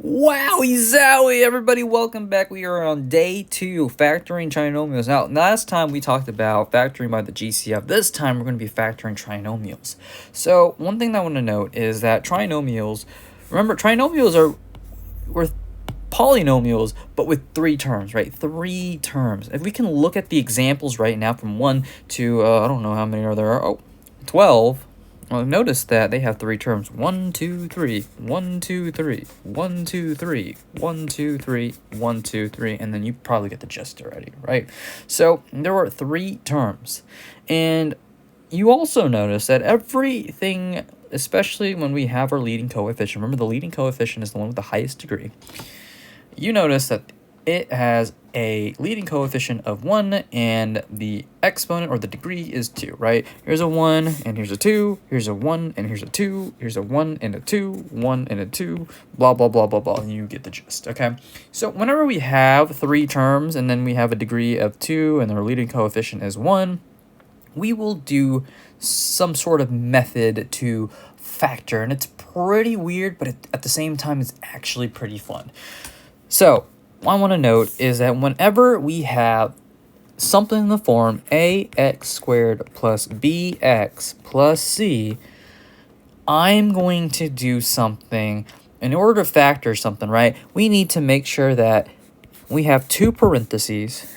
WOWIE ZOWIE, everybody, welcome back. We are on day 2, factoring trinomials. Now, last time we talked about factoring by the GCF. This time we're going to be factoring trinomials. So, one thing that I want to note is that trinomials, remember, were polynomials, but with 3 terms, right? 3 terms. If we can look at the examples right now from 1 to, I don't know how many there are, 12. Well, notice that they have 3 terms. 1, 2, 3, 1, 2, 3, 1, 2, 3, 1, 2, 3, 1, 2, 3, and then you probably get the gist already, right? So there are 3 terms. And you also notice that everything, especially when we have our leading coefficient, remember the leading coefficient is the one with the highest degree. You notice that it has a leading coefficient of 1 and the exponent or the degree is 2, right? Here's a 1 and here's a 2, here's a 1 and here's a 2, here's a 1 and a 2, 1 and a 2, blah, blah, blah, blah, blah, and you get the gist, okay? So whenever we have 3 terms and then we have a degree of 2 and our leading coefficient is 1, we will do some sort of method to factor, and it's pretty weird, but at the same time, it's actually pretty fun. So, what I want to note is that whenever we have something in the form ax squared plus bx plus c, I'm going to do something. In order to factor something, right, we need to make sure that we have 2 parentheses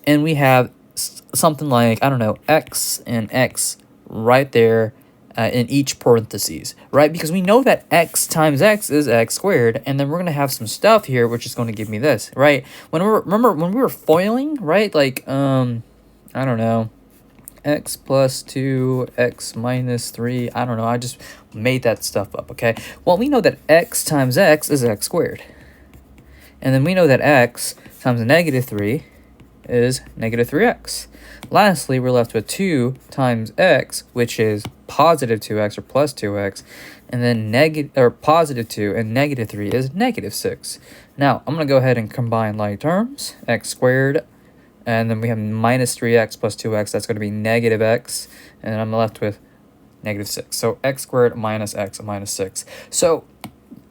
and we have something like, I don't know, x and x right there in each parentheses, right? Because we know that x times x is x squared, and then we're going to have some stuff here, which is going to give me this, right? Remember when we were foiling, right? Like, I don't know, x plus 2, x minus 3, I don't know, I just made that stuff up, okay? Well, we know that x times x is x squared. And then we know that x times negative 3 is negative 3x. Lastly, we're left with 2 times x, which is positive 2x or plus 2x, and then positive 2 and negative 3 is negative 6. Now, I'm going to go ahead and combine like terms, x squared, and then we have minus 3x plus 2x, that's going to be negative x, and I'm left with negative 6. So x squared minus x minus 6. So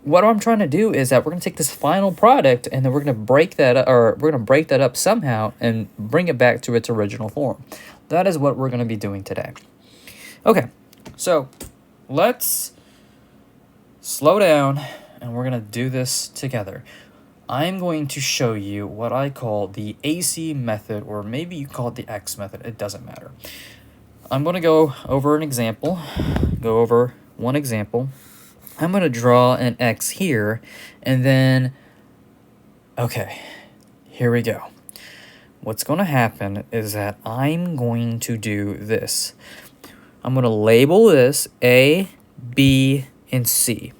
what I'm trying to do is that we're going to take this final product and then we're going to break that up, or we're going to break that up somehow and bring it back to its original form. That is what we're going to be doing today. Okay, so let's slow down and we're going to do this together. I'm going to show you what I call the AC method, or maybe you call it the X method. It doesn't matter. I'm going to go over an example, go over one example. I'm going to draw an X here, and then, okay, here we go. What's going to happen is that I'm going to do this. I'm going to label this A, B, and C.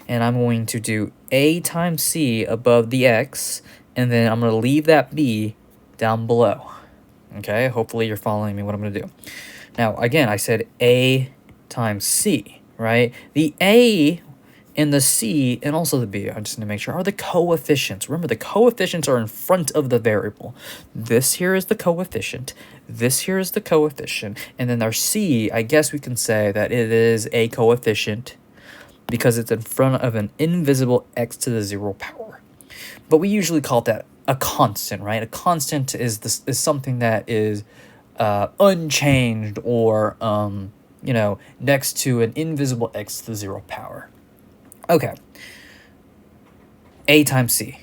And I'm going to do A times C above the X, and then I'm going to leave that B down below. Okay, hopefully you're following me what I'm going to do. Now, again, I said A times C, right? The A and the C and also the B, I just need to make sure, are the coefficients. Remember, the coefficients are in front of the variable. This here is the coefficient. This here is the coefficient. And then our C, I guess we can say that it is a coefficient because it's in front of an invisible x to the 0 power. But we usually call that a constant, right? A constant is something that is unchanged or, you know, next to an invisible x to the 0 power. Okay, A times C.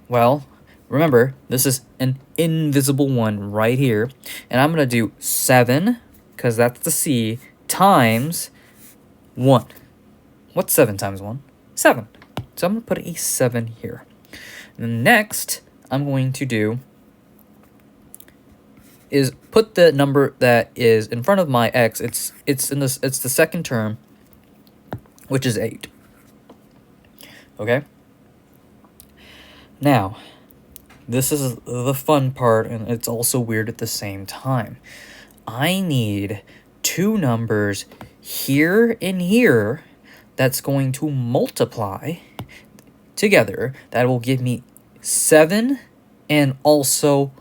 Well, remember, this is an invisible one right here. And I'm going to do 7, because that's the C, times 1. What's 7 times 1? 7. So I'm going to put a 7 here. And then next, I'm going to do is put the number that is in front of my x. It's the second term, which is 8. Okay? Now, this is the fun part, and it's also weird at the same time. I need 2 numbers here and here that's going to multiply together. That will give me 7, and also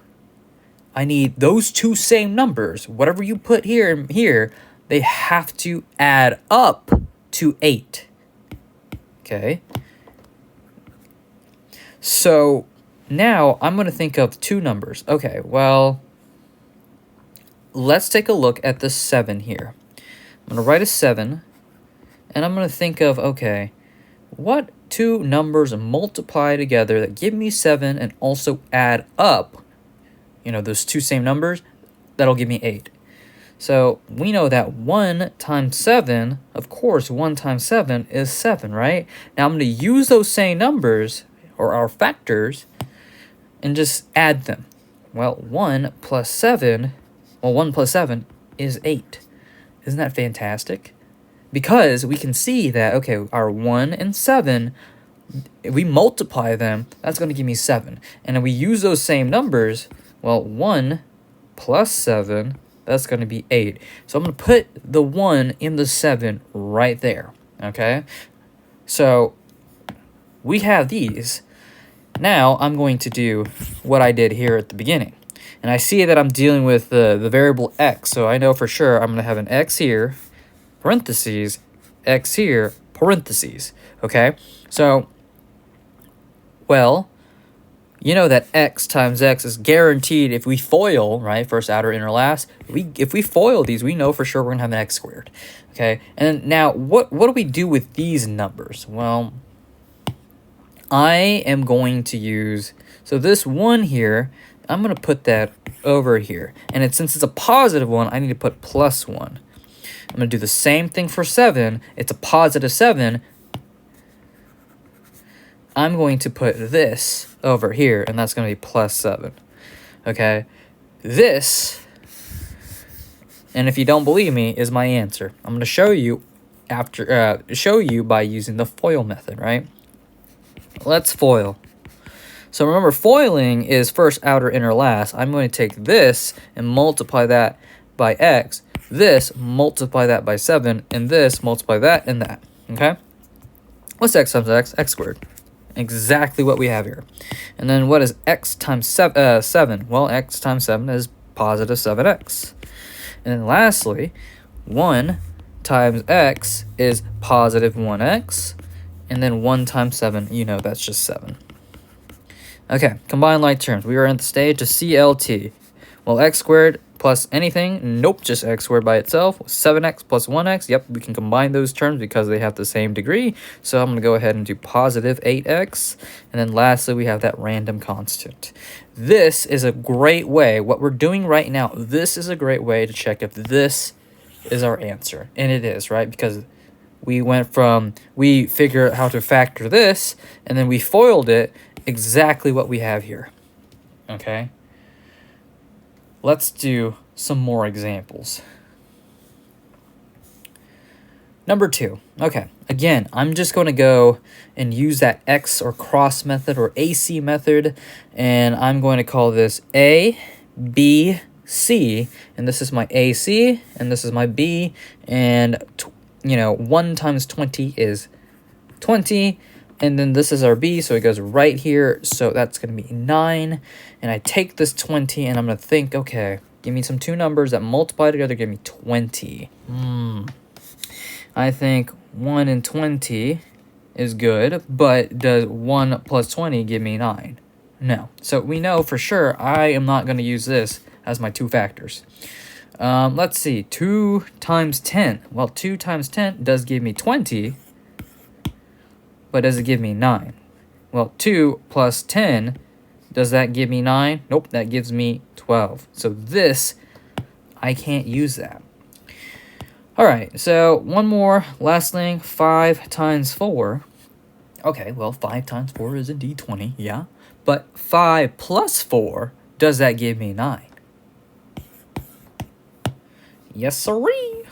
I need those 2 same numbers. Whatever you put here and here, they have to add up to 8. Okay? So now I'm going to think of two numbers. Okay, well, let's take a look at the 7 here. I'm going to write a 7, and I'm going to think of, okay, what two numbers multiply together that give me 7 and also add up, you know, those two same numbers, that'll give me 8. So we know that 1 times 7, of course, 1 times 7 is 7, right? Now I'm going to use those same numbers, or our factors, and just add them. Well, 1 plus 7 is 8. Isn't that fantastic? Because we can see that, okay, our 1 and 7, if we multiply them, that's going to give me 7. And if we use those same numbers, well, 1 plus 7, that's going to be 8. So I'm going to put the 1 in the 7 right there, okay? So we have these. Now I'm going to do what I did here at the beginning. And I see that I'm dealing with the variable x, so I know for sure I'm going to have an x here, parentheses, x here, parentheses, okay? So, well, you know that x times x is guaranteed if we FOIL, right, first, outer, inner, last. If we FOIL these, we know for sure we're going to have an x squared, okay? And now, what do we do with these numbers? Well, I am going to use, so this 1 here, I'm going to put that over here. And since it's a positive 1, I need to put plus 1. I'm going to do the same thing for 7. It's a positive 7. I'm going to put this over here, and that's going to be plus 7. Okay? This, and if you don't believe me, is my answer. I'm going to show you by using the FOIL method, right? Let's FOIL. So remember, FOILing is first, outer, inner, last. I'm going to take this and multiply that by x, this, multiply that by 7, and this, multiply that and that, okay? What's x times x? X squared. Exactly what we have here. And then what is x times 7? Well, x times 7 is positive 7x. And then lastly, 1 times x is positive 1x. And then 1 times 7, you know that's just 7. Okay, combined like terms. We are at the stage of CLT. Well, x squared plus anything? Nope, just x squared by itself. 7x plus 1x, yep, we can combine those terms because they have the same degree. So I'm going to go ahead and do positive 8x. And then lastly, we have that random constant. This is a great way, what we're doing right now, this is a great way to check if this is our answer. And it is, right? Because we went from, we figure out how to factor this, and then we FOILed it, exactly what we have here, okay? Let's do some more examples. Number 2, okay, again, I'm just going to go and use that X or cross method or AC method, and I'm going to call this A, B, C, and this is my AC, and this is my B, and, 1 times 20 is 20, and then this is our B, so it goes right here, so that's going to be 9, and I take this 20, and I'm going to think, okay, give me some two numbers that multiply together, give me 20. I think 1 and 20 is good, but does 1 plus 20 give me 9? No. So we know for sure I am not going to use this as my two factors. Let's see, 2 times 10. Well, 2 times 10 does give me 20, but does it give me 9? Well, 2 plus 10, does that give me 9? Nope, that gives me 12. So this, I can't use that. All right, so one more, last thing, 5 times 4. Okay, well, 5 times 4 is indeed 20, yeah. But 5 plus 4, does that give me 9? Yes, sirree.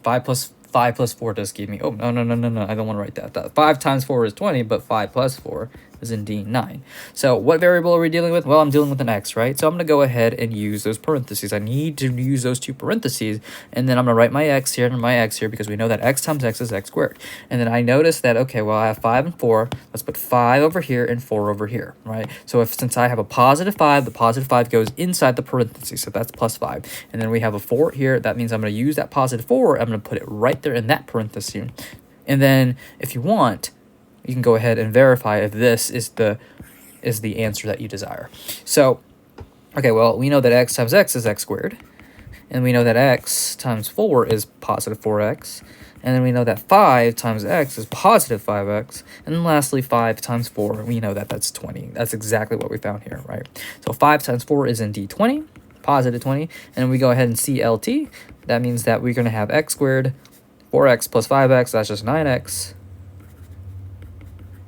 5 plus 4 does give me, oh, no, I don't want to write that. 5 times 4 is 20, but 5 plus 4 is indeed 9. So what variable are we dealing with? Well, I'm dealing with an x, right? So I'm going to go ahead and use those parentheses. I need to use those two parentheses, and then I'm going to write my x here and my x here because we know that x times x is x squared. And then I notice that, okay, well, I have 5 and 4. Let's put 5 over here and 4 over here, right? So since I have a positive 5, the positive 5 goes inside the parentheses, so that's plus 5. And then we have a 4 here. That means I'm going to use that positive 4. I'm going to put it right there in that parenthesis. And then if you want, you can go ahead and verify if this is the is the answer that you desire. So, okay, well, we know that x times x is x squared. And we know that x times 4 is positive 4x. And then we know that 5 times x is positive 5x. And then lastly, 5 times 4, we know that that's 20. That's exactly what we found here, right? So 5 times 4 is indeed 20, positive 20. And we go ahead and CLT. That means that we're going to have x squared, 4x plus 5x, that's just 9x.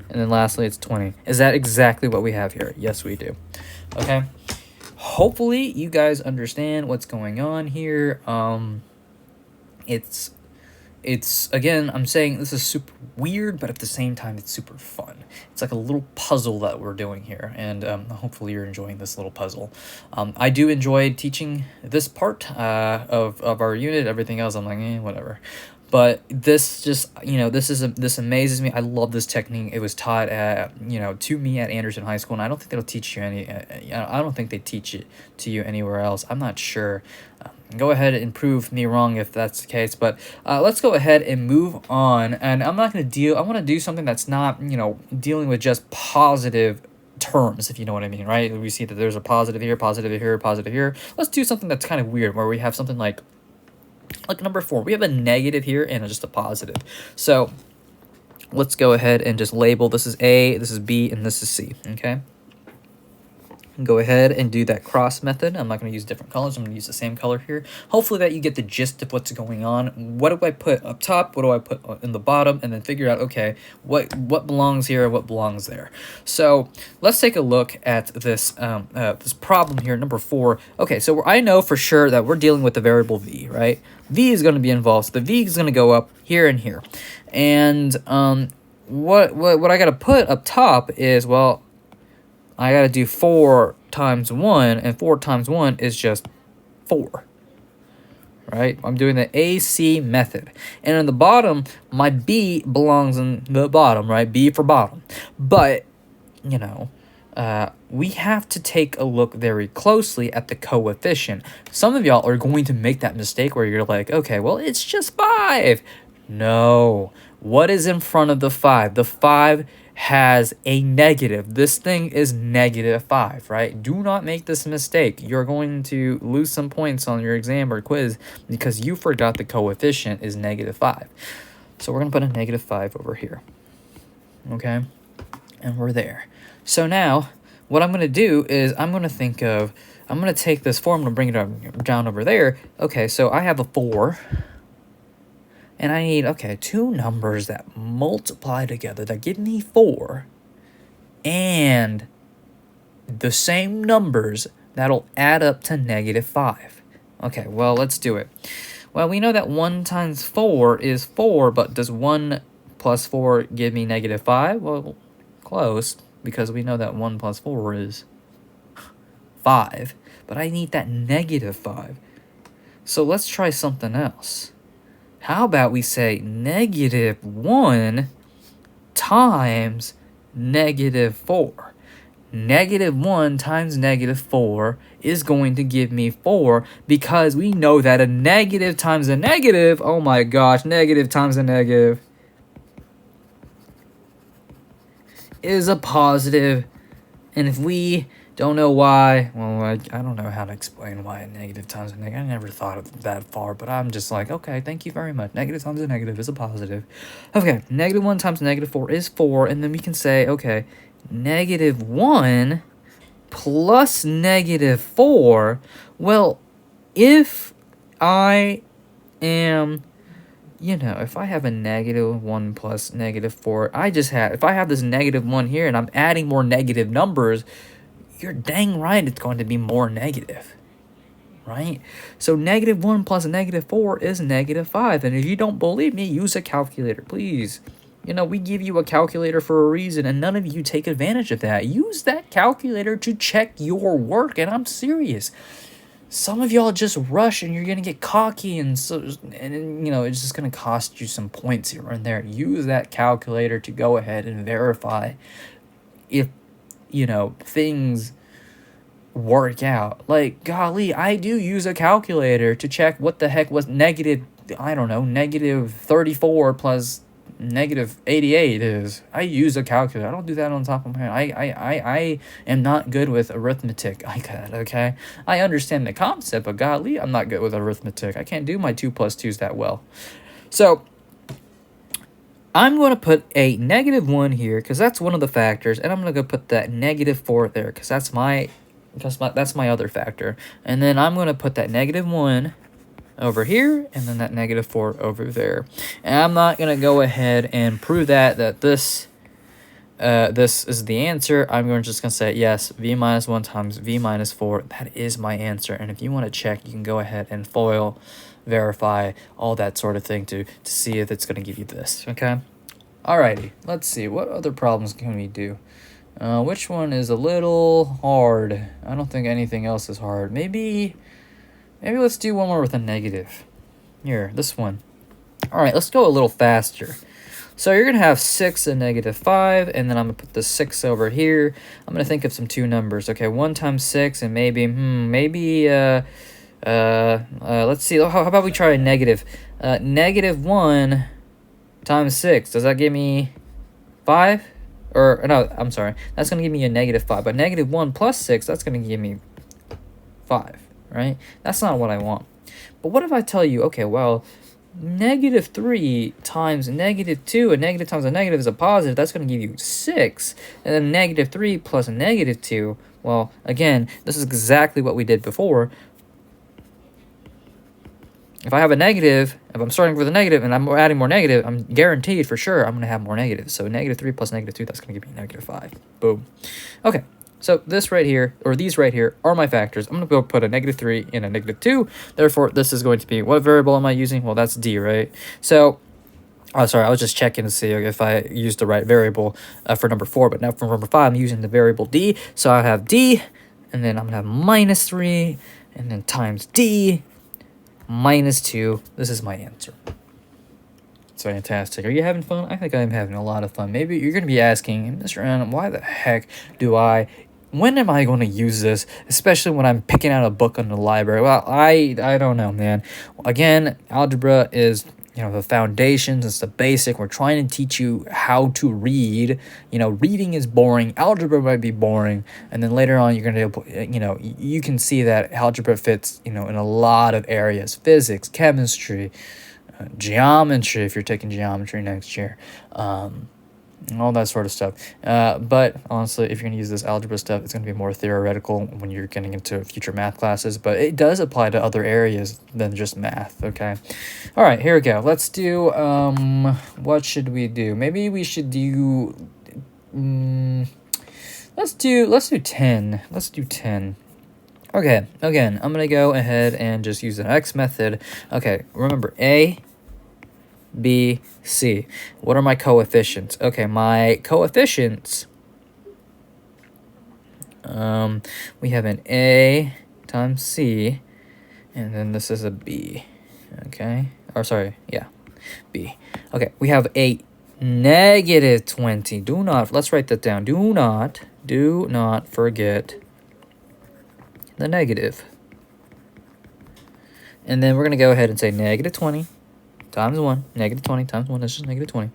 And then lastly, it's 20. Is that exactly what we have here? Yes, we do. Okay. Hopefully you guys understand what's going on here. It's again, I'm saying this is super weird, but at the same time it's super fun. It's like a little puzzle that we're doing here, and hopefully you're enjoying this little puzzle. I do enjoy teaching this part of our unit. Everything else I'm like, whatever. But this just, this amazes me. I love this technique. It was taught to me at Anderson High School, and I don't think they'll teach you I don't think they teach it to you anywhere else. I'm not sure. Go ahead and prove me wrong if that's the case. But let's go ahead and move on. And I'm not going to I want to do something that's not, dealing with just positive terms, if you know what I mean, right? We see that there's a positive here, positive here, positive here. Let's do something that's kind of weird, where we have something like number 4, we have a negative here and just a positive. So let's go ahead and just label, this is A, this is B, and this is C, okay? Go ahead and do that cross method. I'm not going to use different colors. I'm going to use the same color here. Hopefully that you get the gist of what's going on. What do I put up top? What do I put in the bottom? And then figure out, okay, what belongs here, what belongs there. So let's take a look at this this problem here, number 4. Okay, so I know for sure that we're dealing with the variable v, right? V is going to be involved. So the v is going to go up here and here. And what I got to put up top is, well, I got to do 4 times 1, and 4 times 1 is just 4, right? I'm doing the AC method. And in the bottom, my B belongs in the bottom, right? B for bottom. But, we have to take a look very closely at the coefficient. Some of y'all are going to make that mistake where you're like, okay, well, it's just 5. No. What is in front of the 5? The 5 has a negative. This thing is -5, right? Do not make this mistake. You're going to lose some points on your exam or quiz because you forgot the coefficient is -5. So we're going to put a -5 over here. Okay? And we're there. So now, what I'm going to do is I'm going to take this 4, I'm going to bring it down over there. Okay, so I have a 4. And I need, 2 numbers that multiply together that give me 4. And the same numbers that'll add up to -5. Okay, well, let's do it. Well, we know that 1 times 4 is 4, but does 1 plus 4 give me -5? Well, close, because we know that 1 plus 4 is 5. But I need that -5. So let's try something else. How about we say -1 times -4? -1 times -4 is going to give me 4, because we know that a negative times a negative, oh my gosh, negative times a negative is a positive. And if we don't know why, well, I don't know how to explain why a negative times a negative. I never thought of that far, but I'm just like, okay, thank you very much. Negative times a negative is a positive. Okay, -1 times -4 is 4, and then we can say, okay, -1 plus -4. Well, if I am, if I have a -1 plus -4, if I have this -1 here and I'm adding more negative numbers, you're dang right it's going to be more negative, right? So -1 plus -4 is -5. And if you don't believe me, use a calculator, please. We give you a calculator for a reason, and none of you take advantage of that. Use that calculator to check your work, and I'm serious. Some of y'all just rush, and you're going to get cocky, and it's just going to cost you some points here and there. Use that calculator to go ahead and verify if things work out. Like, golly, I do use a calculator to check what the heck was -34 plus negative 88 is. I use a calculator. I don't do that on top of my head. I am not good with arithmetic. Okay? I understand the concept, but godly, I'm not good with arithmetic. I can't do my 2 plus 2s that well. So, I'm going to put a -1 here, because that's one of the factors, and I'm going to go put that -4 there, because that's my other factor. And then I'm going to put that -1 over here, and then that -4 over there. And I'm not going to go ahead and prove that this is the answer. I'm just going to say, yes, v minus 1 times v minus 4, that is my answer. And if you want to check, you can go ahead and FOIL, verify, all that sort of thing to see if it's going to give you this, okay? Alrighty, let's see. What other problems can we do? Which one is a little hard? I don't think anything else is hard. Maybe let's do one more with a negative. Here, this one. All right, let's go a little faster. So you're going to have 6 and -5, and then I'm going to put the 6 over here. I'm going to think of some 2 numbers. Okay, 1 times 6, and let's see. How about we try a negative? -1 times 6. Does that give me 5? Or, no, I'm sorry. That's going to give me a -5. But -1 plus 6, that's going to give me 5. Right? That's not what I want. But what if I tell you, okay, well, -3 times -2, and negative times a negative is a positive, that's going to give you 6. And then -3 plus -2, well, again, this is exactly what we did before. If I have a negative, if I'm starting with a negative and I'm adding more negative, I'm guaranteed for sure I'm going to have more negatives. So -3 plus -2, that's going to give me -5. Boom. Okay. So this right here, or these right here, are my factors. I'm going to go put a -3 and a -2. Therefore, this is going to be, what variable am I using? Well, that's D, right? So, oh, sorry, I was just checking to see if I used the right variable for number 4. But now for number 5, I'm using the variable D. So I have D, and then I'm going to have -3, and then times D, -2. This is my answer. It's fantastic. Are you having fun? I think I'm having a lot of fun. Maybe you're going to be asking, Mr. Adam, why the heck when am I going to use this, especially when I'm picking out a book in the library? Well, I don't know, man. Again, algebra is, the foundations. It's the basic. We're trying to teach you how to read. Reading is boring. Algebra might be boring. And then later on, you're going to, you can see that algebra fits, in a lot of areas. Physics, chemistry, geometry, if you're taking geometry next year. All that sort of stuff. But honestly, if you're going to use this algebra stuff, it's going to be more theoretical when you're getting into future math classes. But it does apply to other areas than just math, okay? All right, here we go. Let's do, what should we do? Maybe we should do, let's do 10. Let's do 10. Okay, again, I'm going to go ahead and just use an X method. Okay, remember, A, B, C. What are my coefficients? Okay, my coefficients, we have an A times C, and then this is a B, okay? Or sorry, yeah, B. Okay, we have a -20. Let's write that down. Do not forget the negative. And then we're going to go ahead and say -20. Times 1, -20 times 1, that's just -20.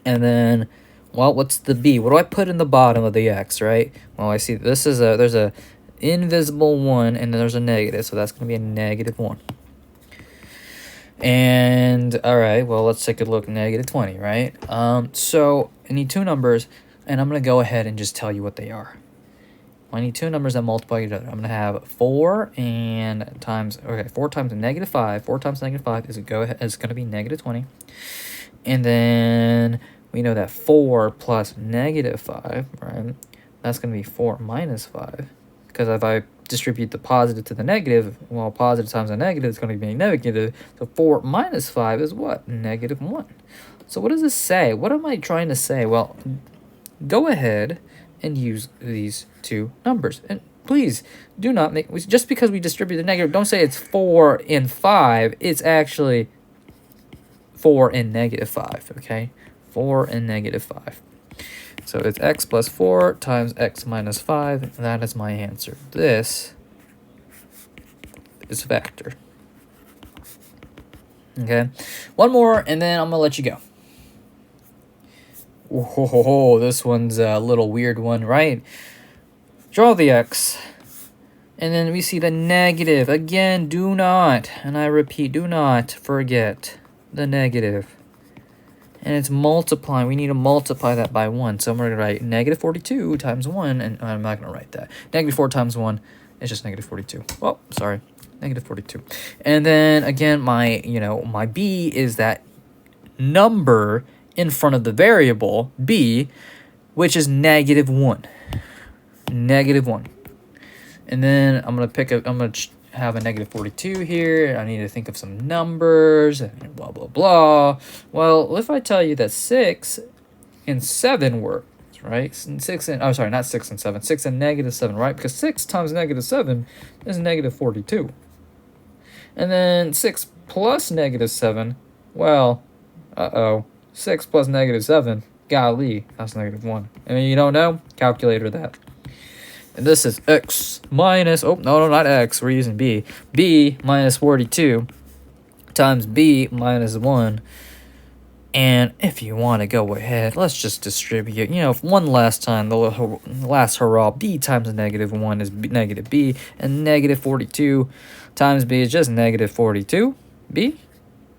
And then, well, what's the B? What do I put in the bottom of the X, right? Well, I see there's a invisible 1, and then there's a negative, so that's going to be a -1. And, all right, well, let's take a look, -20, right? So I need 2 numbers, and I'm going to go ahead and just tell you what they are. I need 2 numbers that multiply each other. I'm going to have 4 times -5. 4 times -5 is going to be -20. And then we know that 4 plus -5, right? That's going to be 4 minus 5. Because if I distribute the positive to the negative, well, positive times a negative is going to be negative. So 4 minus 5 is what? -1. So what does this say? What am I trying to say? Well, go ahead and use these 2 numbers. And please do not make, just because we distribute the negative, don't say it's 4 and 5. It's actually 4 and -5, okay? 4 and -5. So it's x plus 4 times x minus 5. That is my answer. This is factor. Okay? One more, and then I'm going to let you go. Oh, this one's a little weird one, right? Draw the x. And then we see the negative. Again, do not, and I repeat, do not forget the negative. And it's multiplying. We need to multiply that by 1. So I'm going to write negative 42 times 1. And I'm not going to write that. Negative 4 times 1 is just negative 42. Oh, sorry. Negative 42. And then, again, my b is that number in front of the variable, b, which is negative 1. Negative 1. And then I'm going to have a negative 42 here. I need to think of some numbers and blah, blah, blah. Well, if I tell you that 6 and 7 work, right? 6 and, oh, sorry, not 6 and 7. 6 and negative 7, right? Because 6 times negative 7 is negative 42. And then 6 plus negative 7, well, 6 plus negative 7, golly, that's negative 1. I mean, you don't know? Calculator that. And this is x minus, oh, no, not x, we're using b. b minus 42 times b minus 1. And if you want to go ahead, let's just distribute, one last time, the last hurrah. B times negative 1 is negative b, and negative 42 times b is just negative 42. b?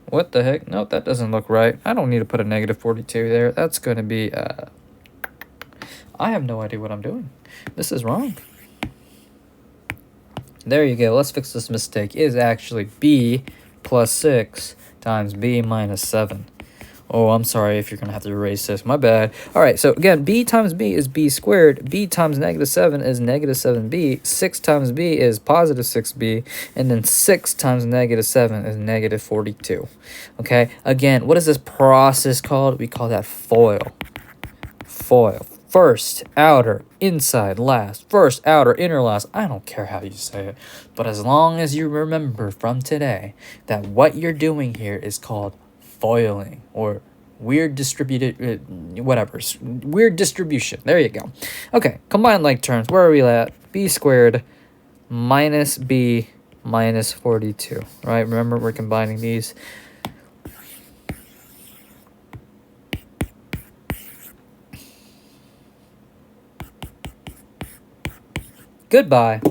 What the heck? No, that doesn't look right. I don't need to put a negative 42 there. That's going to be, I have no idea what I'm doing. This is wrong. There you go. Let's fix this mistake. It is actually b plus 6 times b minus 7. Oh, I'm sorry if you're going to have to erase this. My bad. All right, so again, b times b is b squared. B times negative 7 is negative 7b. 6 times b is positive 6b. And then 6 times negative 7 is negative 42. Okay, again, what is this process called? We call that FOIL. FOIL. First, outer, inside, last. First, outer, inner, last. I don't care how you say it. But as long as you remember from today that what you're doing here is called foiling or weird distributed, whatever. Weird distribution. There you go. Okay, combined like terms. Where are we at? B squared minus b minus 42. Right? Remember, we're combining these. Goodbye.